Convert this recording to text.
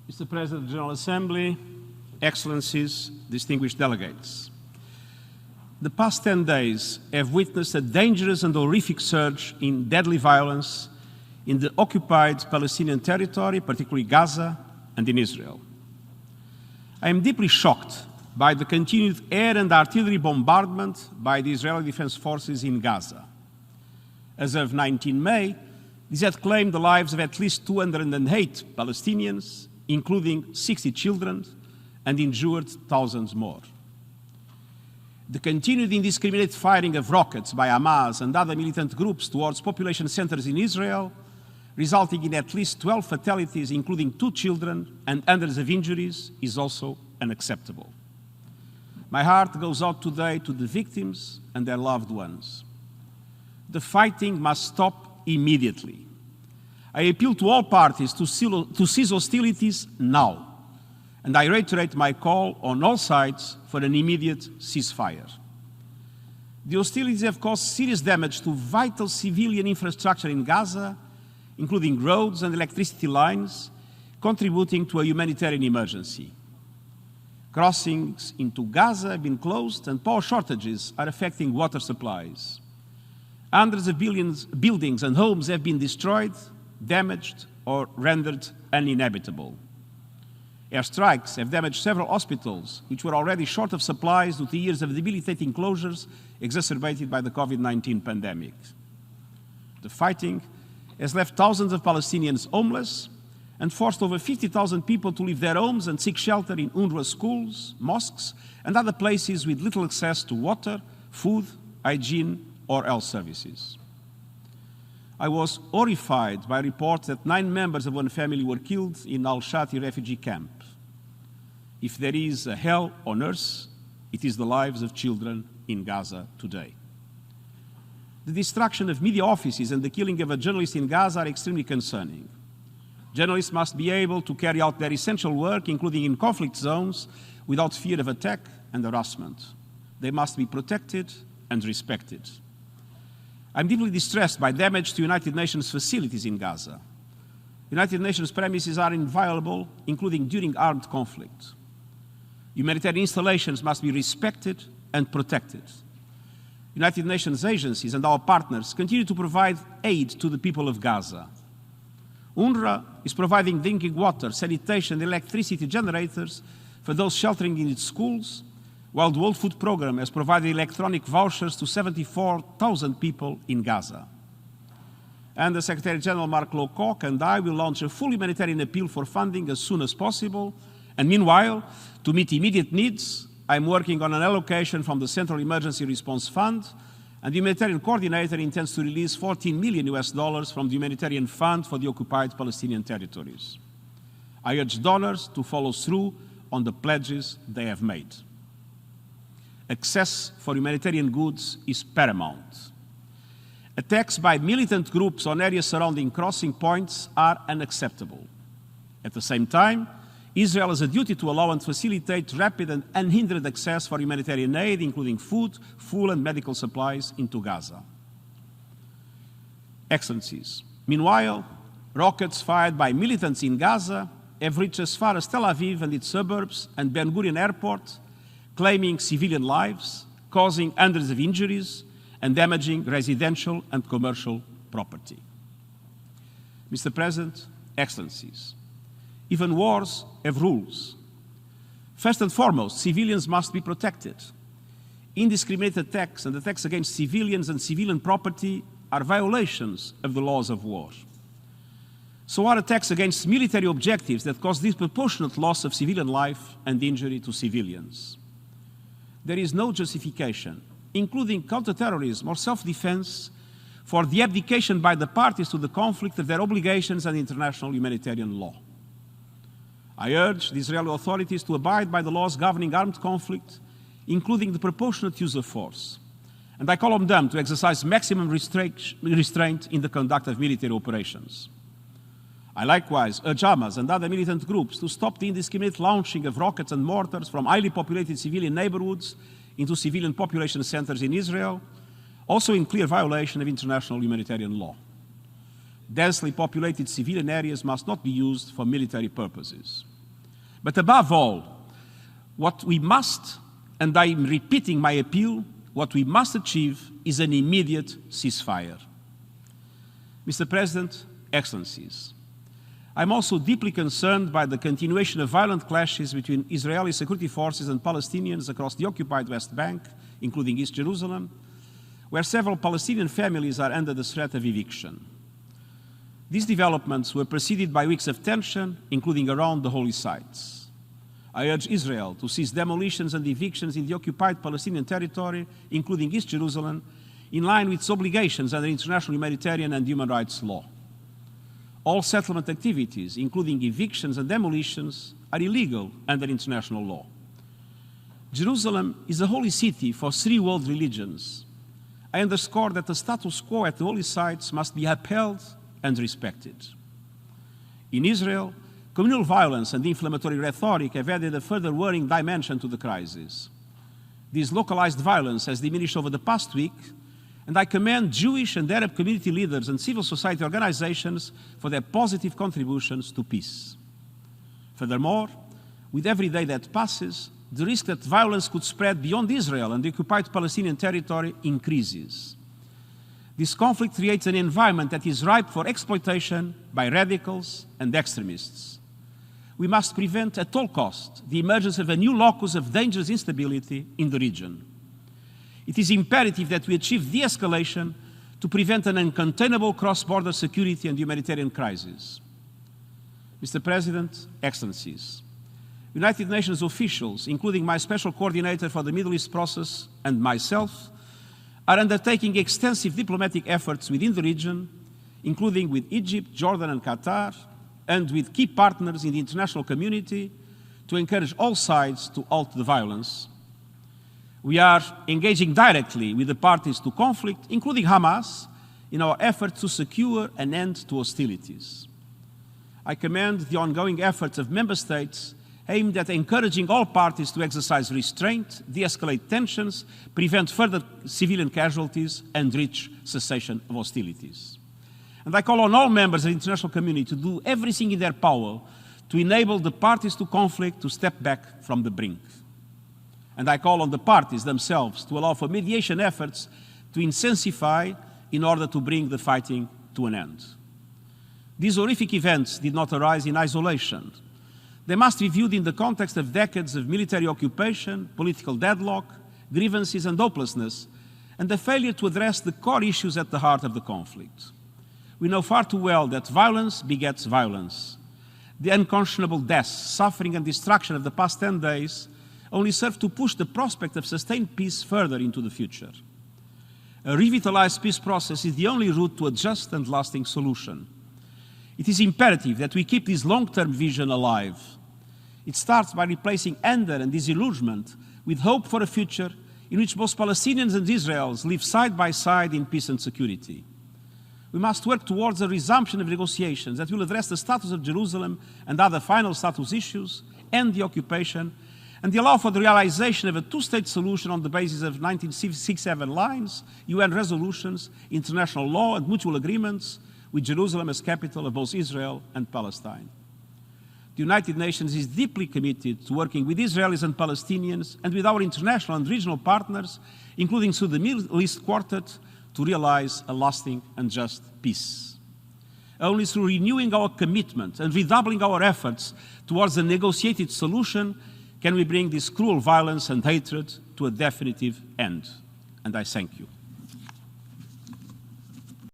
Mr. President of the General Assembly, Excellencies, distinguished delegates. The past 10 days have witnessed a dangerous and horrific surge in deadly violence in the occupied Palestinian territory, particularly Gaza, and in Israel. I am deeply shocked by the continued air and artillery bombardment by the Israeli Defense Forces in Gaza. As of 19 May, these had claimed the lives of at least 208 Palestinians, including 60 children, and injured thousands more. The continued indiscriminate firing of rockets by Hamas and other militant groups towards population centers in Israel, resulting in at least 12 fatalities, including 2 children, and hundreds of injuries, is also unacceptable. My heart goes out today to the victims and their loved ones. The fighting must stop immediately. I appeal to all parties to cease hostilities now, and I reiterate my call on all sides for an immediate ceasefire. The hostilities have caused serious damage to vital civilian infrastructure in Gaza, including roads and electricity lines, contributing to a humanitarian emergency. Crossings into Gaza have been closed, and power shortages are affecting water supplies. Hundreds of buildings and homes have been destroyed, damaged, or rendered uninhabitable. Airstrikes have damaged several hospitals, which were already short of supplies due to years of debilitating closures exacerbated by the COVID-19 pandemic. The fighting has left thousands of Palestinians homeless and forced over 50,000 people to leave their homes and seek shelter in UNRWA schools, mosques, and other places with little access to water, food, hygiene, or health services. I was horrified by reports that 9 members of one family were killed in Al-Shati refugee camp. If there is a hell on earth, it is the lives of children in Gaza today. The destruction of media offices and the killing of a journalist in Gaza are extremely concerning. Journalists must be able to carry out their essential work, including in conflict zones, without fear of attack and harassment. They must be protected and respected. I'm deeply distressed by damage to United Nations facilities in Gaza. United Nations premises are inviolable, including during armed conflict. Humanitarian installations must be respected and protected. United Nations agencies and our partners continue to provide aid to the people of Gaza. UNRWA is providing drinking water, sanitation, and electricity generators for those sheltering in its schools, while the World Food Programme has provided electronic vouchers to 74,000 people in Gaza. And the Secretary-General Mark Lowcock and I will launch a full humanitarian appeal for funding as soon as possible. And meanwhile, to meet immediate needs, I'm working on an allocation from the Central Emergency Response Fund, and the humanitarian coordinator intends to release $14 million from the Humanitarian Fund for the occupied Palestinian territories. I urge donors to follow through on the pledges they have made. Access for humanitarian goods is paramount. Attacks by militant groups on areas surrounding crossing points are unacceptable. At the same time, Israel has a duty to allow and facilitate rapid and unhindered access for humanitarian aid, including food, fuel, and medical supplies into Gaza. Excellencies, meanwhile, rockets fired by militants in Gaza have reached as far as Tel Aviv and its suburbs and Ben Gurion Airport, claiming civilian lives, causing hundreds of injuries, and damaging residential and commercial property. Mr. President, Excellencies, even wars have rules. First and foremost, civilians must be protected. Indiscriminate attacks and attacks against civilians and civilian property are violations of the laws of war. So are attacks against military objectives that cause disproportionate loss of civilian life and injury to civilians. There is no justification, including counterterrorism or self-defense, for the abdication by the parties to the conflict of their obligations and international humanitarian law. I urge the Israeli authorities to abide by the laws governing armed conflict, including the proportionate use of force. And I call on them to exercise maximum restraint in the conduct of military operations. I likewise urge Hamas and other militant groups to stop the indiscriminate launching of rockets and mortars from highly populated civilian neighborhoods into civilian population centers in Israel, also in clear violation of international humanitarian law. Densely populated civilian areas must not be used for military purposes. But above all, what we must, and I am repeating my appeal, what we must achieve is an immediate ceasefire. Mr. President, Excellencies, I'm also deeply concerned by the continuation of violent clashes between Israeli security forces and Palestinians across the occupied West Bank, including East Jerusalem, where several Palestinian families are under the threat of eviction. These developments were preceded by weeks of tension, including around the holy sites. I urge Israel to cease demolitions and evictions in the occupied Palestinian territory, including East Jerusalem, in line with its obligations under international humanitarian and human rights law. All settlement activities, including evictions and demolitions, are illegal under international law. Jerusalem is a holy city for 3 world religions. I underscore that the status quo at the holy sites must be upheld and respected. In Israel, communal violence and inflammatory rhetoric have added a further worrying dimension to the crisis. This localized violence has diminished over the past week, and I commend Jewish and Arab community leaders and civil society organizations for their positive contributions to peace. Furthermore, with every day that passes, the risk that violence could spread beyond Israel and the occupied Palestinian territory increases. This conflict creates an environment that is ripe for exploitation by radicals and extremists. We must prevent at all costs the emergence of a new locus of dangerous instability in the region. It is imperative that we achieve de-escalation to prevent an uncontainable cross-border security and humanitarian crisis. Mr. President, Excellencies, United Nations officials, including my Special Coordinator for the Middle East process and myself, are undertaking extensive diplomatic efforts within the region, including with Egypt, Jordan, and Qatar, and with key partners in the international community to encourage all sides to halt the violence. We are engaging directly with the parties to conflict, including Hamas, in our efforts to secure an end to hostilities. I commend the ongoing efforts of member states aimed at encouraging all parties to exercise restraint, de-escalate tensions, prevent further civilian casualties, and reach cessation of hostilities. And I call on all members of the international community to do everything in their power to enable the parties to conflict to step back from the brink. And I call on the parties themselves to allow for mediation efforts to intensify in order to bring the fighting to an end. These horrific events did not arise in isolation. They must be viewed in the context of decades of military occupation, political deadlock, grievances and hopelessness, and the failure to address the core issues at the heart of the conflict. We know far too well that violence begets violence. The unconscionable deaths, suffering and destruction of the past 10 days only serve to push the prospect of sustained peace further into the future. A revitalized peace process is the only route to a just and lasting solution. It is imperative that we keep this long-term vision alive. It starts by replacing anger and disillusionment with hope for a future in which both Palestinians and Israelis live side by side in peace and security. We must work towards a resumption of negotiations that will address the status of Jerusalem and other final status issues, end the occupation, and allow for the realization of a two-state solution on the basis of 1967 lines, UN resolutions, international law and mutual agreements, with Jerusalem as capital of both Israel and Palestine. The United Nations is deeply committed to working with Israelis and Palestinians and with our international and regional partners, including through the Middle East Quartet, to realize a lasting and just peace. Only through renewing our commitment and redoubling our efforts towards a negotiated solution can we bring this cruel violence and hatred to a definitive end. And I thank you.